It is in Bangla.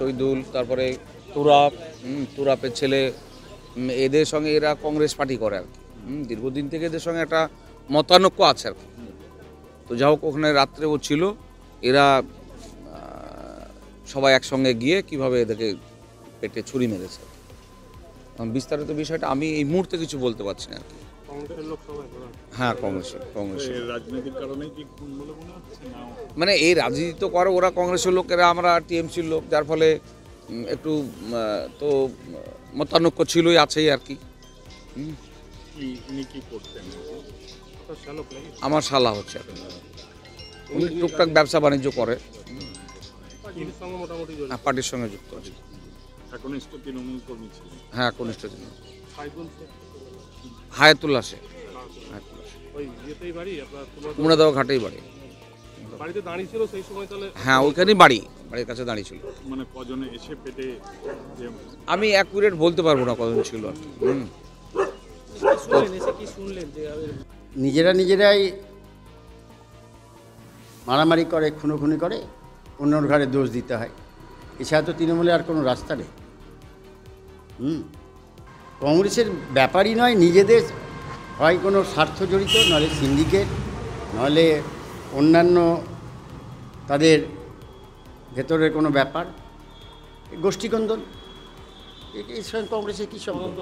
শহীদুল, তারপরে তুরাপ, তুরাপের ছেলে, এদের সঙ্গে এরা কংগ্রেস পার্টি করে আর কি। দীর্ঘদিন থেকে এদের সঙ্গে একটা মতানৈক্য আছে আর কি। তো যা হোক, ওখানে রাত্রে ও ছিল, এরা সবাই একসঙ্গে গিয়ে কিভাবে এদেরকে পেটে ছুরি মেরেছে। বিস্তারিত বিষয়টা আমি এই মুহূর্তে কিছু বলতে পারছি না আর কি। হ্যাঁ, কংগ্রেসের রাজনৈতিক কারণে কি বলে মনে হচ্ছে না? মানে এই রাজনীতি তো করে ওরা, কংগ্রেসের লোকেরা, আমরা টিএমসির লোক, যার ফলে একটু তো মতানৈক্য ছিলই, আছেই আর কি। উনি কি করতেন? আমার শালা হচ্ছে এখন, উনি টুকটাক ব্যবসা বাণিজ্য করে, পার্টির সঙ্গে যুক্ত আছে। একনিষ্ঠ তৃণমূল কর্মী ছিলেন? হ্যাঁ, কনিষ্ঠ তৃণমূল। হায়াতুল্লাহ শেখ, মুরাদাবাদ ঘাটেই বাড়ি। হ্যাঁ, ওইখানেই বাড়ির কাছে দাঁড়িয়েছিল। মানে কজনে এসে পেটে? আমি অ্যাকুরেট বলতে পারবো না কজন ছিল। নিজেরাই মারামারি করে, খুনোখুনি করে, অন্যর ঘরে দোষ দিতে হয়। এছাড়া তো তৃণমূলে আর কোনো রাস্তা নেই। কংগ্রেসের ব্যাপারই নয়, নিজেদের হয় কোনো স্বার্থ জড়িত, নাহলে সিন্ডিকেট, নাহলে অন্যান্য তাদের ভেতরের কোনো ব্যাপার, গোষ্ঠীকন্দল। এর সঙ্গে কংগ্রেসের কী সম্বন্ধ?